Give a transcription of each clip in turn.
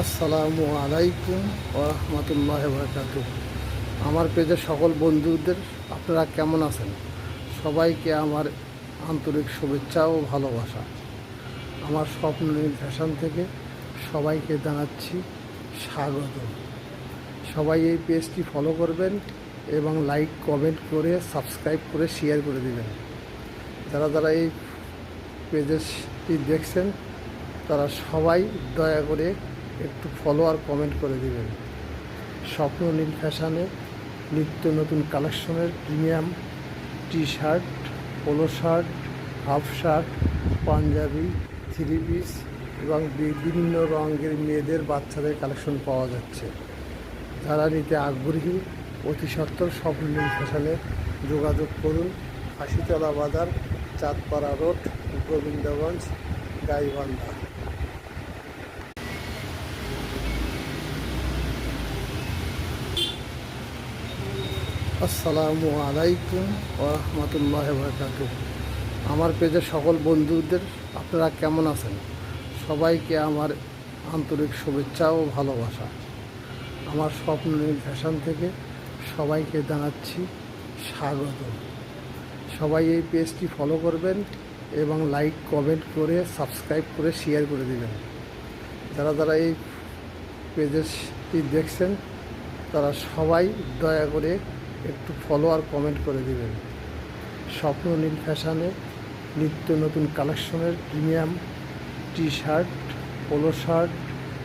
আসসালামু আলাইকুম ওয়া রাহমাতুল্লাহি ওয়া বারাকাতুহু। আমার পেজের সকল বন্ধুদের আপনারা কেমন আছেন? সবাইকে আমার আন্তরিক শুভেচ্ছা ও ভালোবাসা। আমার স্বপ্ননীল ফ্যাশন থেকে সবাইকে জানাচ্ছি স্বাগত। সবাই এই পেজটি ফলো করবেন এবং লাইক কমেন্ট করে সাবস্ক্রাইব করে শেয়ার করে দিবেন। যারা যারা এই পেজটি দেখছেন তারা সবাই দয়া করে একটু ফলো আর কমেন্ট করে দিবেন। স্বপ্ননীল ফ্যাশনে নিত্য নতুন কালেকশনের premium T shirt, polo shirt, half shirt, panjabi, three piece এবং বিভিন্ন রঙের মেয়েদের বাচ্চাদের কালেকশন পাওয়া যাচ্ছে। যারা নিতে আগ্রহী অতি সত্বর স্বপ্ননীল ফ্যাশনে যোগাযোগ করুন। ফাঁসিতলা বাজার, চাঁদপাড়া রোড, গোবিন্দগঞ্জ, গাইবান্ধা। আসসালামু আলাইকুম ওয়া রাহমাতুল্লাহি ওয়া বারাকাতুহু। আমার পেজের সকল বন্ধুদের আপনারা কেমন আছেন? সবাইকে আমার আন্তরিক শুভেচ্ছা ও ভালোবাসা। আমার স্বপ্ননীল ফ্যাশন থেকে সবাইকে জানাচ্ছি স্বাগত। সবাই এই পেজটি ফলো করবেন এবং লাইক কমেন্ট করে সাবস্ক্রাইব করে শেয়ার করে দেবেন। যারা যারা এই পেজটি দেখছেন তারা সবাই দয়া করে একটু ফলো আর কমেন্ট করে দিবেন। স্বপ্ননীল ফ্যাশনে নিত্য নতুন কালেকশনের premium T shirt, polo shirt,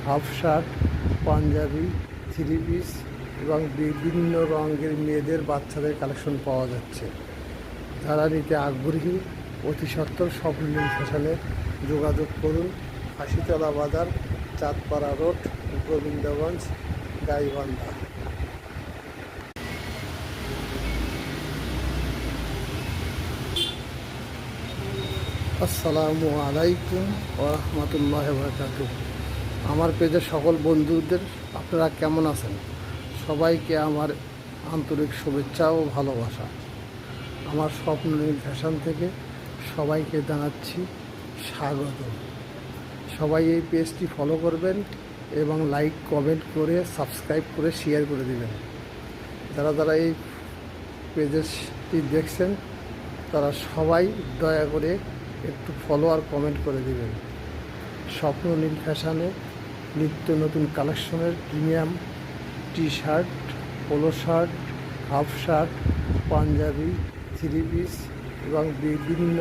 half shirt, panjabi, three piece এবং বিভিন্ন রঙের মেয়েদের বাচ্চাদের কালেকশন পাওয়া যাচ্ছে। যারা নিতে আগ্রহী অতি সত্বর স্বপ্ননীল ফ্যাশনে যোগাযোগ করুন। ফাঁসিতলা বাজার, চাঁদপাড়া রোড, গোবিন্দগঞ্জ, গাইবান্ধা। আসসালামু আলাইকুম ওয়া রাহমাতুল্লাহি ওয়া বারাকাতুহু। আমার পেজের সকল বন্ধুদের আপনারা কেমন আছেন? সবাইকে আমার আন্তরিক শুভেচ্ছা ও ভালোবাসা। আমার স্বপ্ননীল ফ্যাশন থেকে সবাইকে জানাচ্ছি স্বাগত। সবাই এই পেজটি ফলো করবেন এবং লাইক কমেন্ট করে সাবস্ক্রাইব করে শেয়ার করে দিবেন। যারা যারা এই পেজটি দেখছেন তারা সবাই দয়া করে একটু ফলো আর কমেন্ট করে দিবেন। স্বপ্ননীল ফ্যাশনে নিত্য নতুন কালেকশনের premium T shirt, polo shirt, half shirt, panjabi, three piece এবং বিভিন্ন